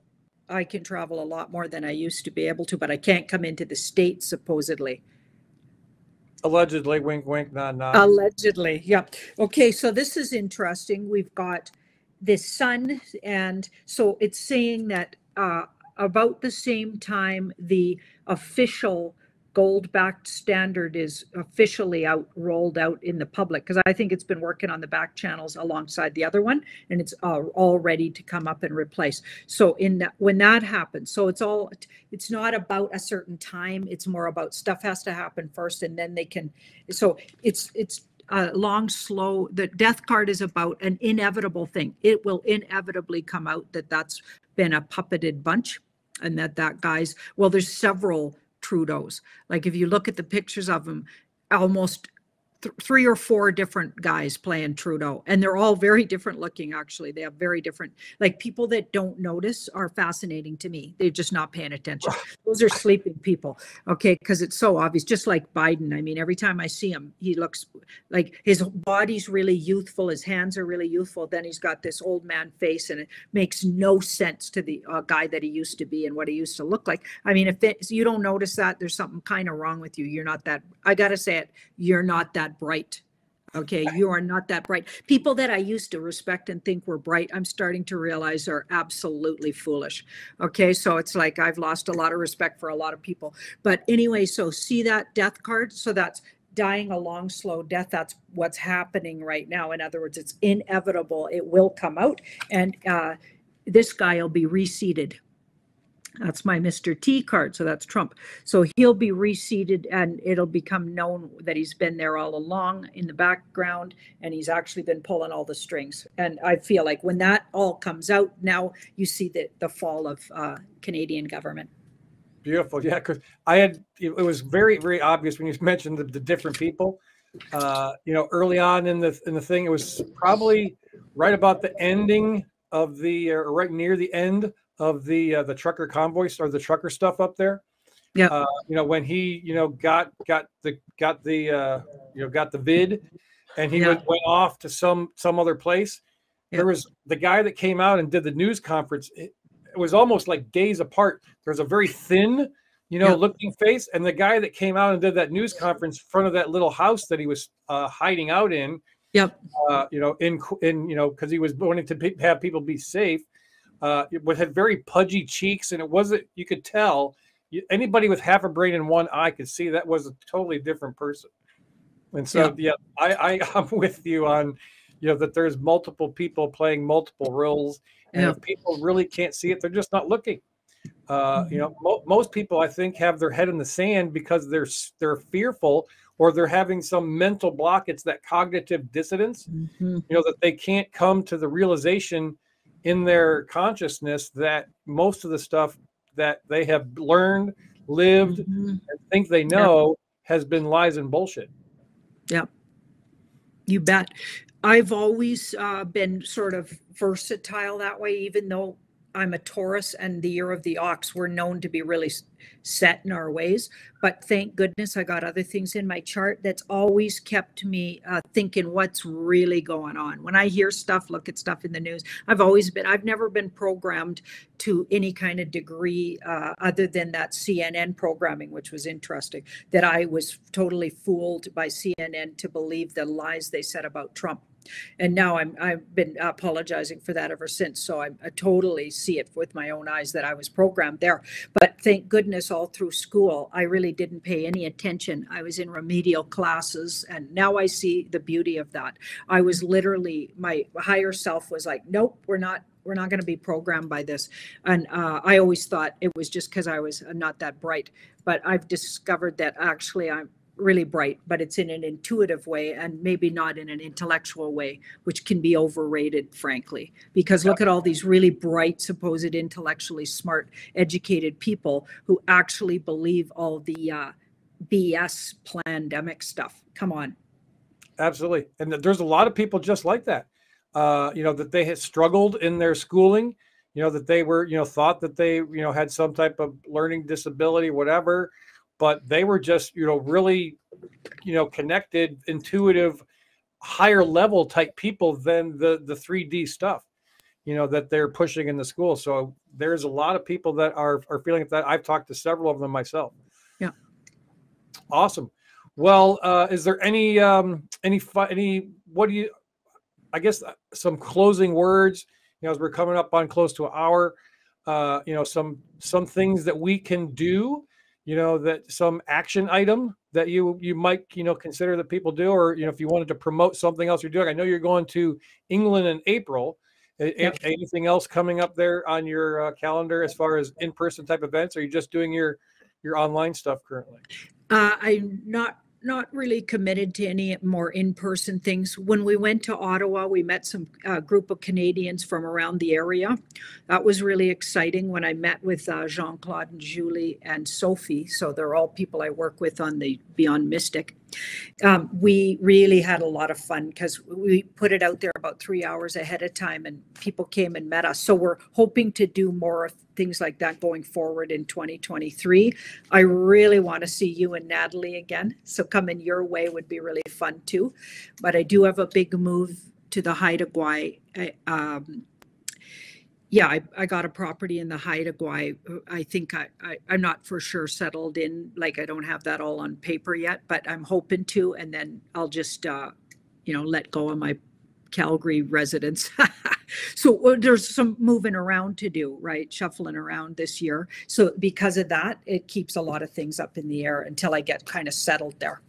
a lot more than I used to be able to, but I can't come into the States supposedly. Allegedly, wink, wink, nod, nod. Allegedly, yeah. Okay, so this is interesting. We've got the sun, and so it's saying that about the same time the official gold-backed standard is officially rolled out in the public, because I think it's been working on the back channels alongside the other one, and it's all ready to come up and replace. So when that happens, so it's not about a certain time, it's more about stuff has to happen first, and then they can. So it's long, slow. The death card is about an inevitable thing. It will inevitably come out that's been a puppeted bunch, and that guy's, well, there's several Trudeaus. Like if you look at the pictures of them, almost 3 or 4 different guys playing Trudeau, and they're all very different looking. Actually, they have very different, like, people that don't notice are fascinating to me. They're just not paying attention. Those are sleeping people. Okay. Because it's so obvious, just like Biden. I mean, every time I see him, he looks like his body's really youthful. His hands are really youthful. Then he's got this old man face, and it makes no sense to the guy that he used to be and what he used to look like. I mean, if you don't notice that, there's something kind of wrong with you. You're not that, I got to say it, you're not that bright. Okay, you are not that bright. People that I used to respect and think were bright, I'm starting to realize are absolutely foolish. Okay, so it's like I've lost a lot of respect for a lot of people. But anyway, so see that death card? So that's dying a long, slow death. That's what's happening right now. In other words, it's inevitable. It will come out, and this guy will be reseated. That's my Mr. T card. So that's Trump. So he'll be reseated, and it'll become known that he's been there all along in the background, and he's actually been pulling all the strings. And I feel like when that all comes out, now you see the fall of Canadian government. Beautiful. Yeah, because it was very, very obvious when you mentioned the different people. Early on in the thing, it was probably right about the ending of or right near the end of the trucker convoy, or the trucker stuff up there. Yeah. When he got the vid, and he went off to some other place. Yeah. There was the guy that came out and did the news conference. It was almost like days apart. There's a very thin, looking face, and the guy that came out and did that news conference in front of that little house that he was hiding out in. Yep. Because he was wanting to have people be safe. It had very pudgy cheeks, and it wasn't. You could tell anybody with half a brain and one eye could see that was a totally different person. And so, I'm with you on, that there's multiple people playing multiple roles, and if people really can't see it, they're just not looking. Most people, I think, have their head in the sand because they're fearful, or they're having some mental block. It's that cognitive dissonance, that they can't come to the realization in their consciousness that most of the stuff that they have learned, lived, and think they know has been lies and bullshit. Yeah, you bet. I've always been sort of versatile that way, even though I'm a Taurus and the year of the ox, we're known to be really set in our ways. But thank goodness I got other things in my chart that's always kept me thinking what's really going on. When I hear stuff, look at stuff in the news, I've never been programmed to any kind of degree other than that CNN programming, which was interesting, that I was totally fooled by CNN to believe the lies they said about Trump. And now I've been apologizing for that ever since. So I totally see it with my own eyes that I was programmed there. But thank goodness all through school, I really didn't pay any attention. I was in remedial classes, and now I see the beauty of that. I was literally, my higher self was like, nope, we're not going to be programmed by this. And I always thought it was just because I was not that bright. But I've discovered that actually I'm really bright, but it's in an intuitive way and maybe not in an intellectual way, which can be overrated, frankly, because look at all these really bright, supposed intellectually smart, educated people who actually believe all the BS pandemic stuff. Come on. Absolutely. And there's a lot of people just like that, that they had struggled in their schooling, that they were, thought that they, had some type of learning disability, whatever. But they were just, really, connected, intuitive, higher level type people than the 3D stuff, that they're pushing in the school. So there's a lot of people that are feeling that. I've talked to several of them myself. Yeah. Awesome. Well, is there any, what do you, I guess, some closing words, as we're coming up on close to an hour, some things that we can do, that some action item that you might, consider that people do, or, if you wanted to promote something else you're doing. I know you're going to England in April. Yep. Anything else coming up there on your calendar as far as in-person type events? Or are you just doing your online stuff currently? I'm not really committed to any more in-person things. When we went to Ottawa, we met some group of Canadians from around the area. That was really exciting when I met with Jean-Claude and Julie and Sophie. So they're all people I work with on the Beyond Mystic. We really had a lot of fun because we put it out there about 3 hours ahead of time and people came and met us. So we're hoping to do more things like that going forward in 2023. I really want to see you and Natalie again. So coming your way would be really fun too. But I do have a big move to the Haida Gwaii. I got a property in the Haida Gwaii. I think I'm not for sure settled in, like I don't have that all on paper yet, but I'm hoping to, and then I'll just, let go of my Calgary residence. So there's some moving around to do, right? Shuffling around this year. So because of that, it keeps a lot of things up in the air until I get kind of settled there.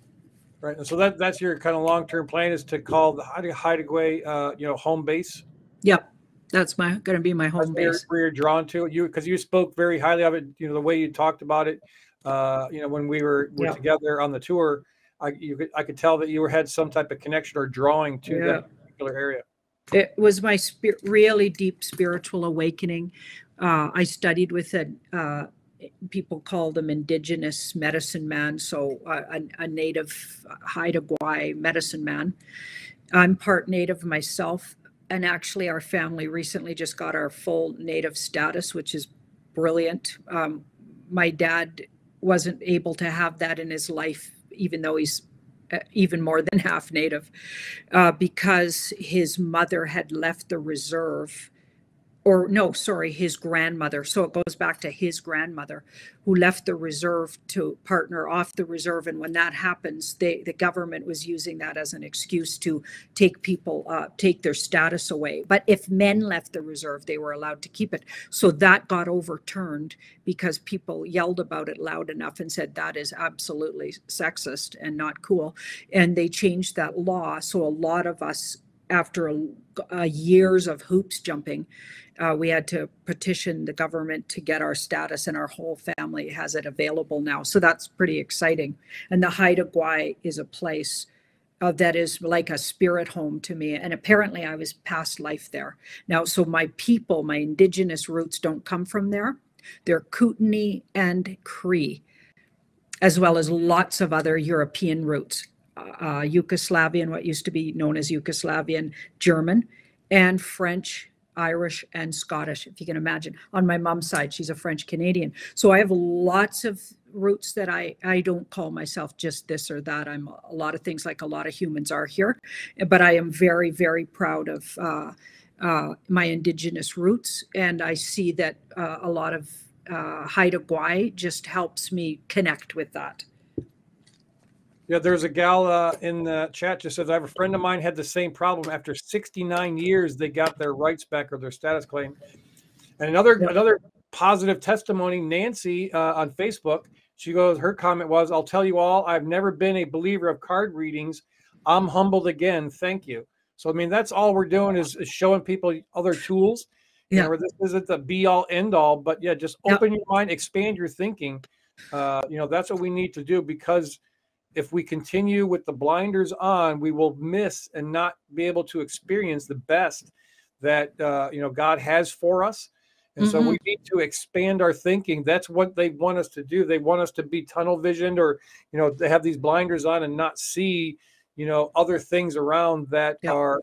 Right. And so that's your kind of long-term plan, is to call the Haida Gwaii, home base. Yep. That's going to be my home base. Where you're drawn to it, because you spoke very highly of it. The way you talked about it, when we were together on the tour, I could tell that you had some type of connection or drawing to that particular area. It was my really deep spiritual awakening. I studied with people called them Indigenous medicine man, so a native Haida Gwaii medicine man. I'm part Native myself. And actually, our family recently just got our full Native status, which is brilliant. My dad wasn't able to have that in his life, even though he's even more than half Native, because his mother had left the reserve. His grandmother. So it goes back to his grandmother who left the reserve to partner off the reserve. And when that happens, the government was using that as an excuse to take their status away. But if men left the reserve, they were allowed to keep it. So that got overturned because people yelled about it loud enough and said that is absolutely sexist and not cool. And they changed that law. So a lot of us after years of hoops jumping, we had to petition the government to get our status, and our whole family has it available now. So that's pretty exciting. And the Haida Gwaii is a place that is like a spirit home to me. And apparently I was past life there. Now, so my people, my indigenous roots don't come from there. They're Kootenai and Cree, as well as lots of other European roots. Yugoslavian, what used to be known as Yugoslavian, German, and French, Irish, and Scottish, if you can imagine. On my mom's side, she's a French Canadian. So I have lots of roots that I don't call myself just this or that. I'm a lot of things like a lot of humans are here, but I am very, very proud of my indigenous roots. And I see that a lot of Haida Gwaii just helps me connect with that. Yeah, there's a gal in the chat just says, I have a friend of mine had the same problem. After 69 years, they got their rights back or their status claim. And another positive testimony, Nancy on Facebook, she goes, her comment was, I'll tell you all, I've never been a believer of card readings. I'm humbled again. Thank you. So, I mean, that's all we're doing is showing people other tools. Yeah. You know, this isn't the be all end all, but yeah, just open your mind, expand your thinking. You know, that's what we need to do, because if we continue with the blinders on, we will miss and not be able to experience the best that, you know, God has for us. And so we need to expand our thinking. That's what they want us to do. They want us to be tunnel visioned, or, you know, they have these blinders on and not see, you know, other things around that are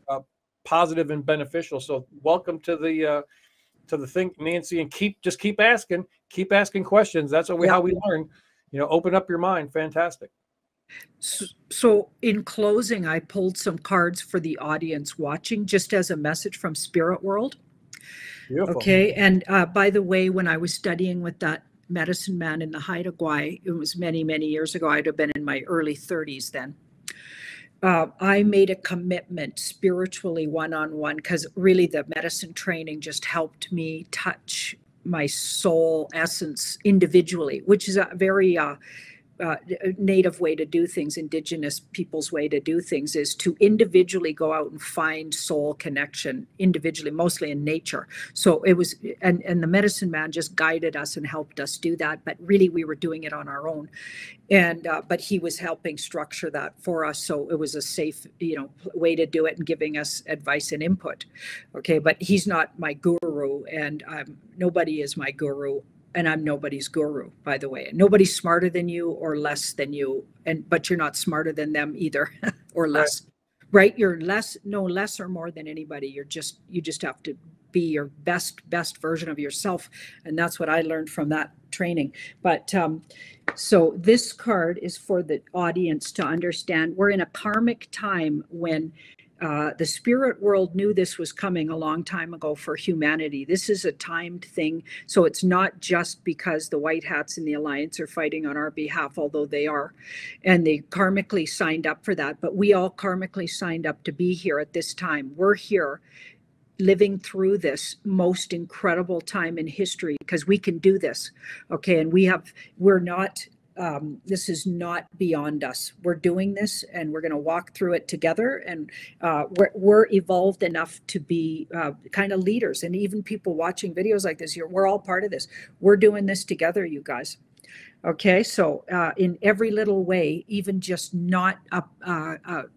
positive and beneficial. So welcome to the thing, Nancy, and keep asking questions. That's what how we learn, you know, open up your mind. Fantastic. So in closing, I pulled some cards for the audience watching, just as a message from Spirit World. Beautiful. Okay. And by the way, when I was studying with that medicine man in the Haida Gwaii, it was many, many years ago. I'd have been in my early 30s then. I made a commitment spiritually one-on-one, because really the medicine training just helped me touch my soul essence individually, which is a very native way to do things, indigenous people's way to do things, is to individually go out and find soul connection individually, mostly in nature. So it was, and the medicine man just guided us and helped us do that. But really we were doing it on our own. And, but he was helping structure that for us. So it was a safe, you know, way to do it and giving us advice and input. Okay. But he's not my guru, and nobody is my guru. And I'm nobody's guru, by the way. Nobody's smarter than you or less than you, but you're not smarter than them either, or less. Right? You're less or more than anybody. You just have to be your best version of yourself, and that's what I learned from that training. But so this card is for the audience to understand. We're in a karmic time when the spirit world knew this was coming a long time ago for humanity. This is a timed thing. So it's not just because the white hats in the alliance are fighting on our behalf, although they are, and they karmically signed up for that. But we all karmically signed up to be here at this time. We're here living through this most incredible time in history, because we can do this. Okay. And we're not, this is not beyond us. We're doing this, and we're going to walk through it together. And we're evolved enough to be kind of leaders. And even people watching videos like this, we're all part of this. We're doing this together, you guys. Okay, so in every little way, even just not,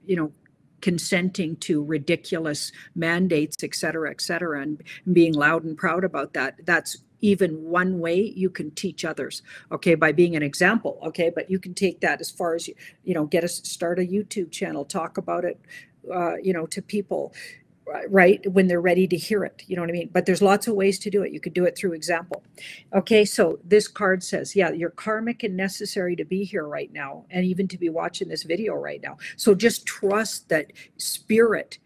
you know, consenting to ridiculous mandates, et cetera, and being loud and proud about that. That's even one way you can teach others, okay, by being an example, okay, but you can take that as far as, you know, start a YouTube channel, talk about it, you know, to people, right, when they're ready to hear it, you know what I mean? But there's lots of ways to do it. You could do it through example. Okay, so this card says, yeah, you're karmic and necessary to be here right now, and even to be watching this video right now. So just trust that spirit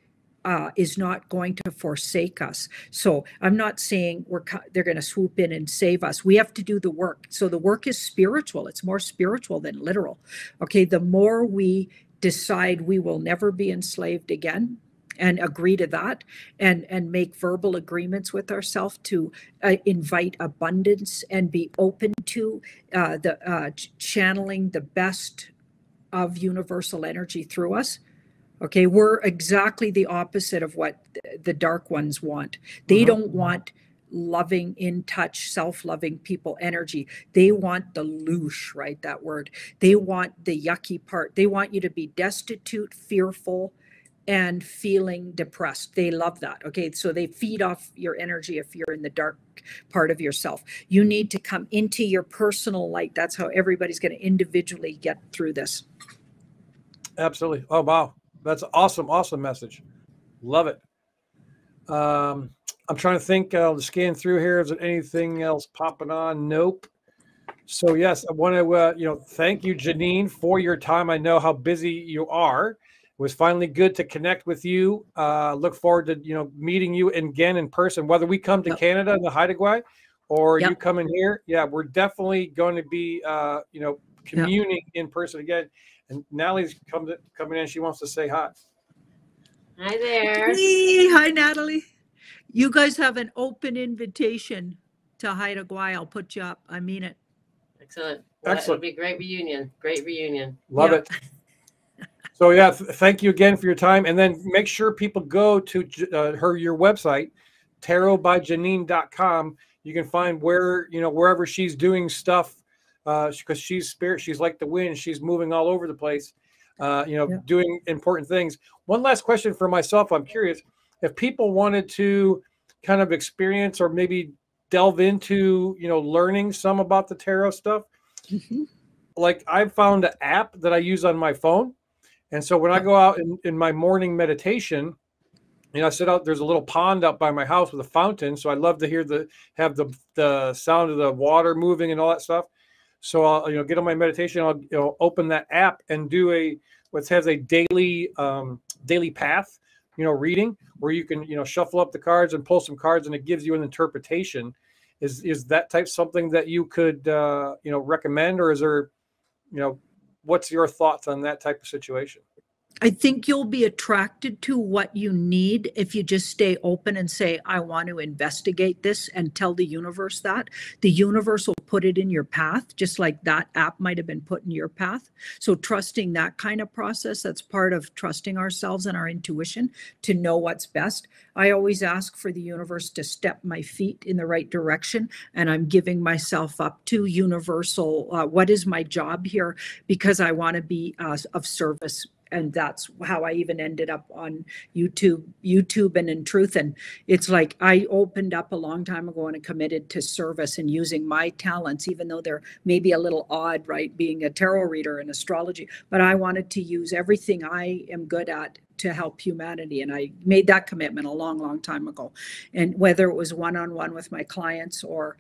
is not going to forsake us. So I'm not saying they're going to swoop in and save us. We have to do the work. So the work is spiritual. It's more spiritual than literal. Okay, the more we decide we will never be enslaved again, and agree to that, and make verbal agreements with ourselves to invite abundance and be open to channeling the best of universal energy through us. Okay, we're exactly the opposite of what the dark ones want. They don't want loving, in touch, self-loving people energy. They want the loosh, right? That word. They want the yucky part. They want you to be destitute, fearful, and feeling depressed. They love that. Okay, so they feed off your energy if you're in the dark part of yourself. You need to come into your personal light. That's how everybody's going to individually get through this. Absolutely. Oh, wow. That's awesome. Awesome message. Love it. I'm trying to think. I'll scan through here. Is there anything else popping on? Nope. So yes, I want to thank you, Janine, for your time. I know how busy you are. It was finally good to connect with you. Look forward to meeting you again in person, whether we come to Canada in the Hideaway or you come in here. Yeah, we're definitely going to be communing in person again. And Natalie's coming in. She wants to say hi. Hi there. Hey, hi, Natalie. You guys have an open invitation to Haida Gwaii. I'll put you up. I mean it. Excellent. Well, Excellent. It'll be a great reunion. Great reunion. Love it. So yeah, thank you again for your time. And then make sure people go to your website, tarotbyjanine.com. You can find wherever she's doing stuff, because she's spirit. She's like the wind. She's moving all over the place, doing important things. One last question for myself. I'm curious if people wanted to kind of experience or maybe delve into, learning some about the tarot stuff. Like I found an app that I use on my phone. And so when I go out in my morning meditation, I sit out, there's a little pond up by my house with a fountain. So I love to have the sound of the water moving and all that stuff. So I'll, get on my meditation. I'll open that app and do what has a daily path, reading where you can, shuffle up the cards and pull some cards and it gives you an interpretation. Is that type something that you could, recommend, or is there, what's your thoughts on that type of situation? I think you'll be attracted to what you need if you just stay open and say, I want to investigate this, and tell the universe that. The universe will put it in your path, just like that app might have been put in your path. So trusting that kind of process, that's part of trusting ourselves and our intuition to know what's best. I always ask for the universe to step my feet in the right direction, and I'm giving myself up to universal, what is my job here? Because I want to be of service. And that's how I even ended up on YouTube and in Truth. And it's like I opened up a long time ago and committed to service and using my talents, even though they're maybe a little odd, right? Being a tarot reader and astrology, but I wanted to use everything I am good at to help humanity. And I made that commitment a long, long time ago. And whether it was one-on-one with my clients or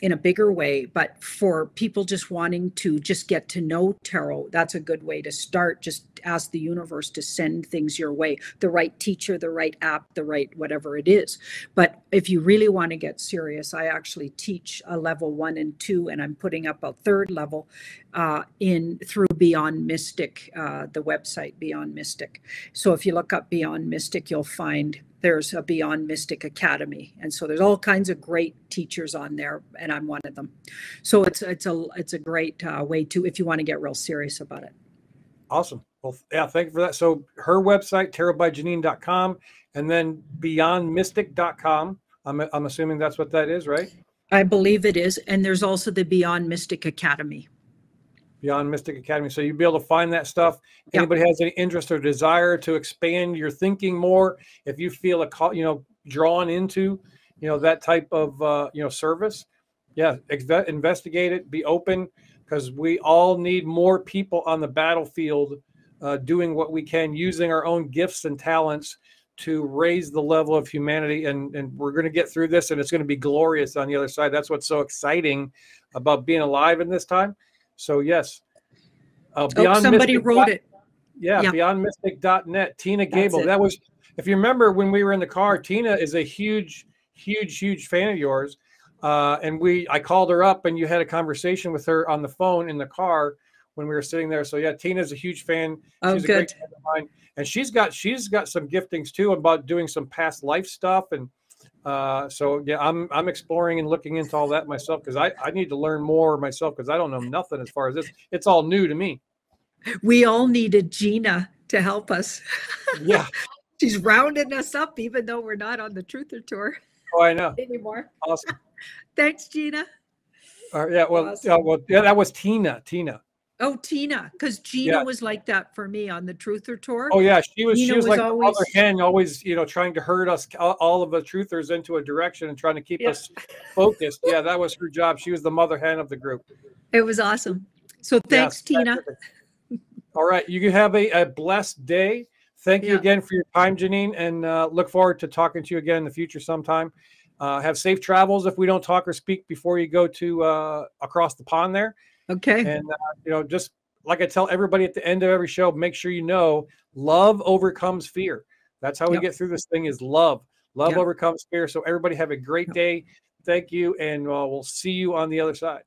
in a bigger way, but for people just wanting to just get to know tarot, that's a good way to start. Just ask the universe to send things your way, the right teacher, the right app, the right whatever it is. But if you really want to get serious, I actually teach a level 1 and 2, and I'm putting up a 3rd level through Beyond Mystic, the website Beyond Mystic. So if you look up Beyond Mystic, you'll find there's a Beyond Mystic Academy. And so there's all kinds of great teachers on there, and I'm one of them. So it's a great way to, if you want to get real serious about it. Awesome. Well, yeah, thank you for that. So her website, tarotbyjanine.com, and then beyondmystic.com. I'm assuming that's what that is, right? I believe it is. And there's also the Beyond Mystic Academy. Beyond Mystic Academy. So you'll be able to find that stuff. Anybody has any interest or desire to expand your thinking more, if you feel drawn into, that type of, service, investigate it, be open, because we all need more people on the battlefield doing what we can, using our own gifts and talents to raise the level of humanity. And we're going to get through this, and it's going to be glorious on the other side. That's what's so exciting about being alive in this time. So yes, Beyond somebody Mystic wrote it. Yeah, beyondmystic.net. Tina Gable. That was, if you remember when we were in the car, Tina is a huge fan of yours. And I called her up, and you had a conversation with her on the phone in the car when we were sitting there. So yeah, Tina's a huge fan. She's a great friend of mine. And she's got some giftings too about doing some past life stuff. And so yeah, I'm exploring and looking into all that myself, because I need to learn more myself, because I don't know nothing as far as this. It's all new to me. We all needed Gina to help us. Yeah. She's rounding us up, even though we're not on the Truther Tour Oh, I know. anymore. Awesome. Thanks, Gina. Yeah. Well, Awesome. yeah, that was Tina. Oh, Tina, because Gina was like that for me on the Truther Tour. Oh yeah, she was like always the mother hen, always trying to herd us all of the truthers into a direction and trying to keep us focused. Yeah, that was her job. She was the mother hen of the group. It was awesome. So thanks, Tina. All right, you can have a blessed day. Thank you again for your time, Janine, and look forward to talking to you again in the future sometime. Have safe travels if we don't talk or speak before you go to across the pond there. Okay. And just like I tell everybody at the end of every show, make sure you know love overcomes fear. That's how we get through this thing is love. Love overcomes fear. So everybody have a great day. Thank you. And we'll see you on the other side.